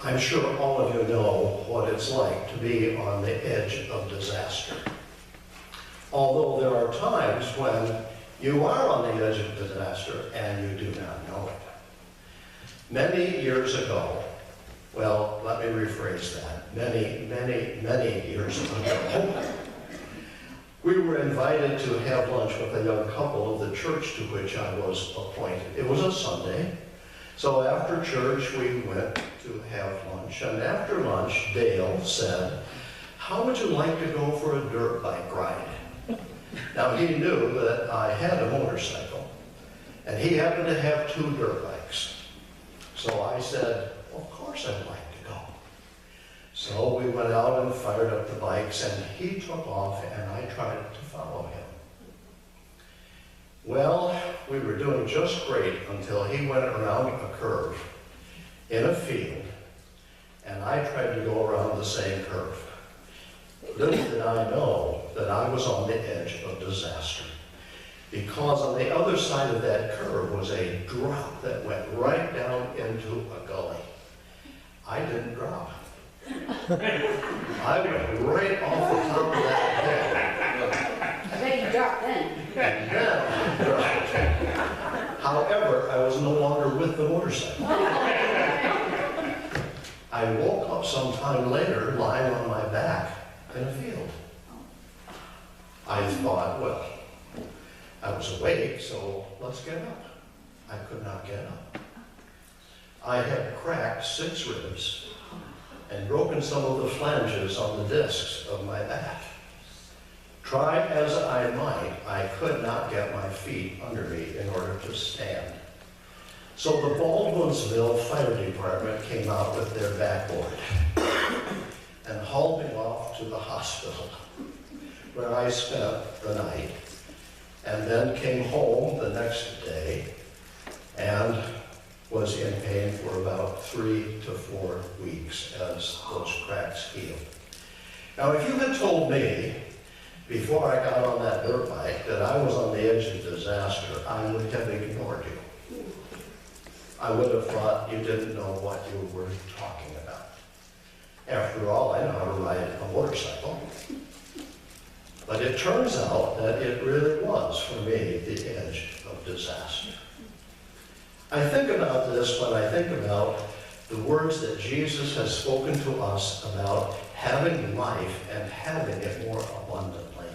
I'm sure all of you know what it's like to be on the edge of disaster. Although there are times when you are on the edge of disaster and you do not know it. Many years ago, well, let me rephrase that. Many years ago, we were invited to have lunch with a young couple of the church to which I was appointed. It was a Sunday. So after church, we went to have lunch. And after lunch, Dale said, "How would you like to go for a dirt bike ride?" Now, he knew that I had a motorcycle, and he happened to have 2 dirt bikes. So I said, well, of course I'd like to go. So we went out and fired up the bikes, and he took off, and I tried to follow him. Well, we were doing just great until he went around a curve in a field, and I tried to go around the same curve. Little did I know that I was on the edge of disaster, because on the other side of that curve was a drop that went right down into a gully. I didn't drop. I went right off the top of that hill. I bet you dropped then. And then I dropped. However, I was no longer with the motorcycle. I woke up sometime later lying on my back in a field. I thought, well, I was awake, so let's get up. I could not get up. I had cracked 6 ribs and broken some of the flanges on the discs of my back. Try as I might, I could not get my feet under me in order to stand. So the Baldwinsville Fire Department came out with their backboard and hauled me off to the hospital, where I spent the night, and then came home the next day and was in pain for about 3 to 4 weeks as those cracks healed. Now, if you had told me before I got on that dirt bike that I was on the edge of disaster, I would have ignored you. I would have thought you didn't know what you were talking about. After all, I know how to ride a motorcycle. But it turns out that it really was, for me, the edge of disaster. I think about this when I think about the words that Jesus has spoken to us about having life and having it more abundantly.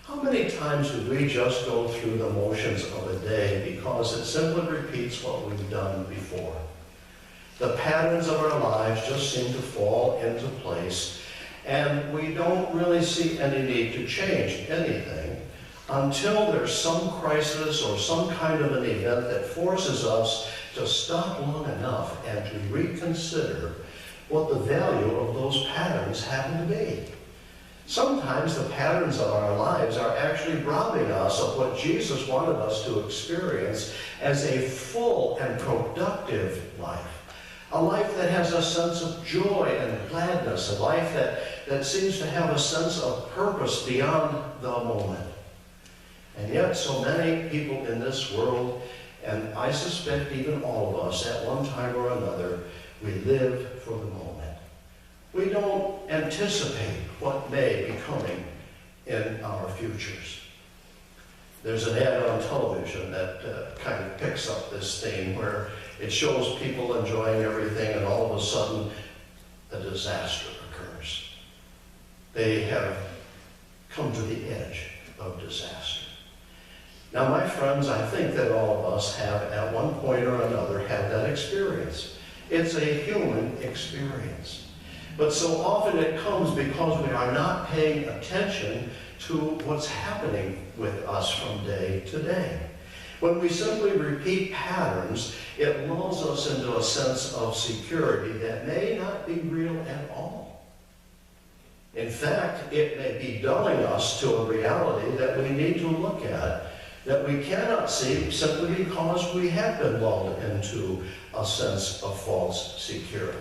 How many times do we just go through the motions of a day because it simply repeats what we've done before? The patterns of our lives just seem to fall into place, and we don't really see any need to change anything until there's some crisis or some kind of an event that forces us to stop long enough and to reconsider what the value of those patterns happen to be. Sometimes the patterns of our lives are actually robbing us of what Jesus wanted us to experience as a full and productive life. A life that has a sense of joy and gladness, a life that seems to have a sense of purpose beyond the moment. And yet so many people in this world, and I suspect even all of us at one time or another, we live for the moment. We don't anticipate what may be coming in our futures. There's an ad on television that kind of picks up this theme where it shows people enjoying everything and all of a sudden a disaster occurs. They have come to the edge of disaster. Now, my friends, I think that all of us have at one point or another had that experience. It's a human experience. But so often it comes because we are not paying attention to what's happening with us from day to day. When we simply repeat patterns, it lulls us into a sense of security that may not be real at all. In fact, it may be dulling us to a reality that we need to look at, that we cannot see simply because we have been lulled into a sense of false security.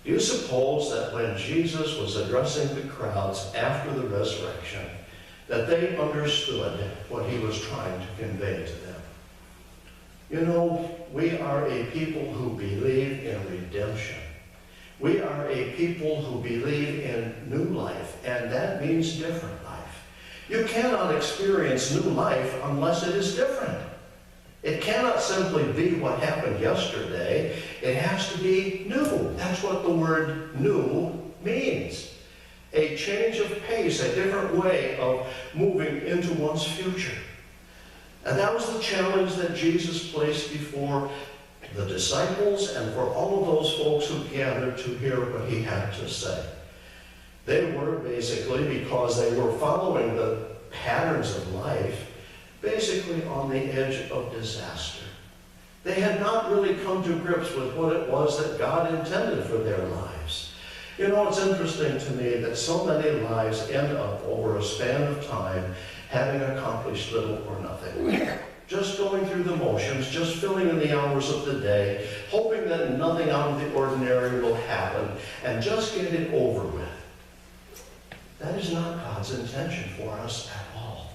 Do you suppose that when Jesus was addressing the crowds after the resurrection, that they understood what he was trying to convey to them? You know, we are a people who believe in redemption. We are a people who believe in new life, and that means different life. You cannot experience new life unless it is different. It cannot simply be what happened yesterday. It has to be new. That's what the word new means. A change of pace, a different way of moving into one's future. And that was the challenge that Jesus placed before the disciples and for all of those folks who gathered to hear what he had to say. They were basically, because they were following the patterns of life, basically on the edge of disaster. They had not really come to grips with what it was that God intended for their lives. You know, it's interesting to me that so many lives end up over a span of time having accomplished little or nothing. Just going through the motions, just filling in the hours of the day, hoping that nothing out of the ordinary will happen, and just get it over with. That is not God's intention for us at all.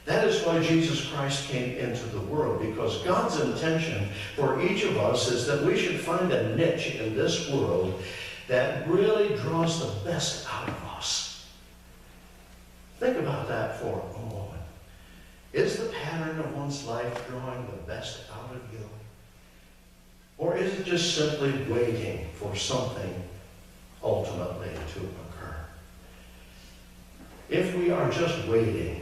That is why Jesus Christ came into the world, because God's intention for each of us is that we should find a niche in this world that really draws the best out of us. Think about that for a moment. Is the pattern of one's life drawing the best out of you? Or is it just simply waiting for something ultimately to occur? If we are just waiting,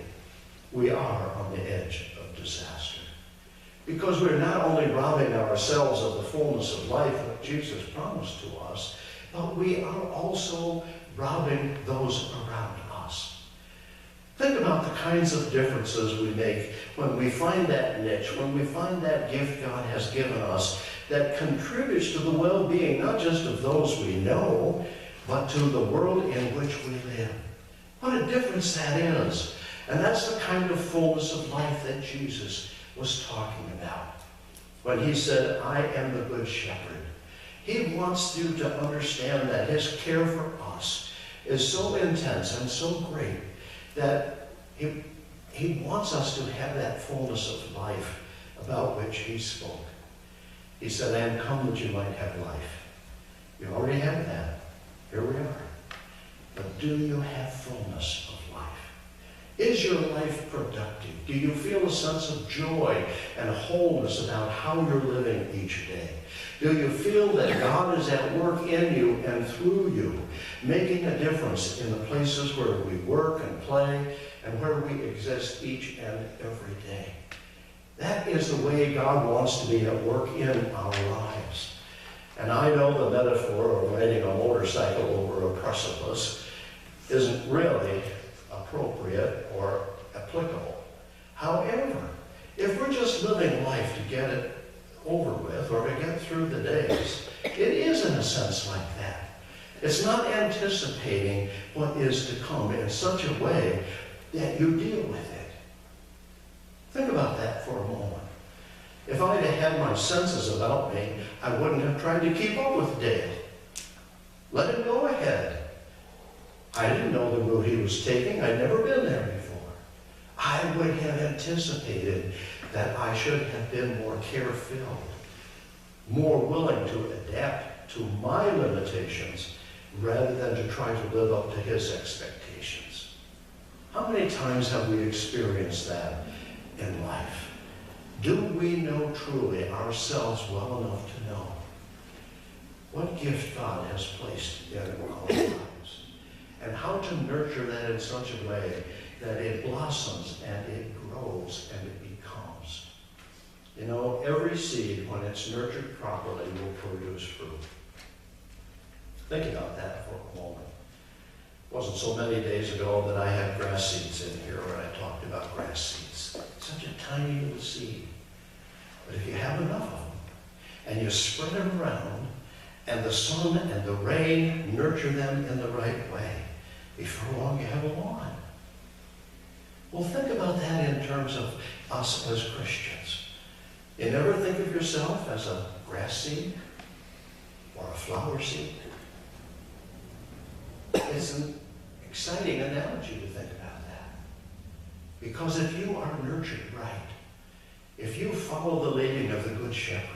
we are on the edge of disaster. Because we're not only robbing ourselves of the fullness of life that Jesus promised to us, but we are also robbing those around us. Think about the kinds of differences we make when we find that niche, when we find that gift God has given us that contributes to the well-being not just of those we know, but to the world in which we live. What a difference that is. And that's the kind of fullness of life that Jesus was talking about when he said, I am the good shepherd. He wants you to understand that his care for us is so intense and so great that he wants us to have that fullness of life about which he spoke. He said, I am come that you might have life. You already have that. Here we are. But do you have fullness of life? Is your life productive? Do you feel a sense of joy and wholeness about how you're living each day? Do you feel that God is at work in you and through you, making a difference in the places where we work and play and where we exist each and every day? That is the way God wants to be at work in our lives. And I know the metaphor of riding a motorcycle over a precipice isn't really appropriate or applicable. However, if we're just living life to get it over with or to get through the days, it is in a sense like that. It's not anticipating what is to come in such a way that you deal with it. Think about that for a moment. If I'd have had my senses about me, I wouldn't have tried to keep up with Dale. Let him go ahead. I didn't know the route he was taking. I'd never been there before. I would have anticipated that I should have been more care-filled, more willing to adapt to my limitations rather than to try to live up to his expectations. How many times have we experienced that in life? Do we know truly ourselves well enough to know what gift God has placed in our lives and how to nurture that in such a way that it blossoms and it grows and it becomes? You know, every seed, when it's nurtured properly, will produce fruit. Think about that for a moment. It wasn't so many days ago that I had grass seeds in here where I talked about grass seeds. Such a tiny little seed. But if you have enough of them, and you spread them around, and the sun and the rain nurture them in the right way, before long you have a lawn. Well, think about that in terms of us as Christians. You never think of yourself as a grass seed or a flower seed? It's an exciting analogy to think about that. Because if you are nurtured right, If you follow the leading of the Good Shepherd,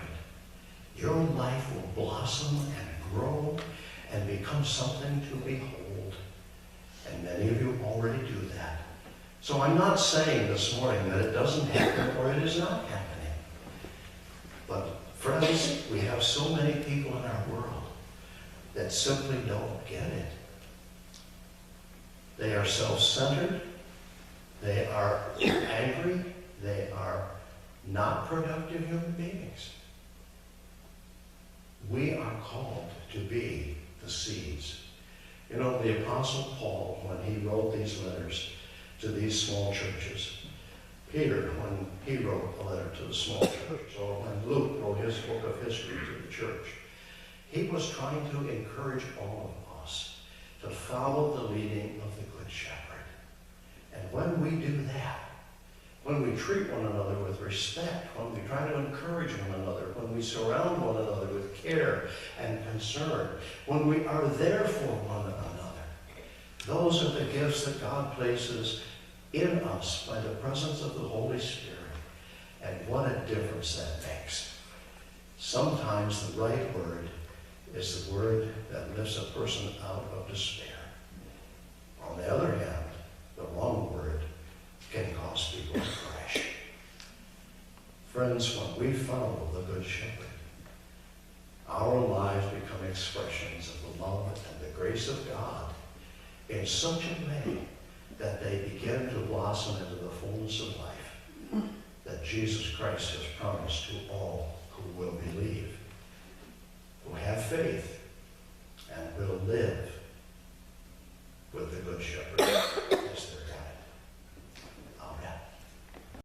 your life will blossom and grow and become something to behold. And many of you already do that. So I'm not saying this morning that it doesn't happen or it is not happening. But friends, we have so many people in our world that simply don't get it. They are self-centered. They are angry. They are not productive human beings. We are called to be the seeds. You know, the Apostle Paul, when he wrote these letters to these small churches, Peter, when he wrote a letter to the small church, or when Luke wrote his book of history to the church, he was trying to encourage all of us to follow the leading of the Good Shepherd. And when we do that, when we treat one another with respect, when we try to encourage one another, when we surround one another with care and concern, when we are there for one another, those are the gifts that God places in us by the presence of the Holy Spirit. And what a difference that makes. Sometimes the right word is the word that lifts a person out of despair. On the other hand, the wrong word can cause people to crash. Friends, when we follow the Good Shepherd, our lives become expressions of the love and the grace of God in such a way that they begin to blossom into the fullness of life that Jesus Christ has promised to all who will believe, who have faith, and will live with the Good Shepherd.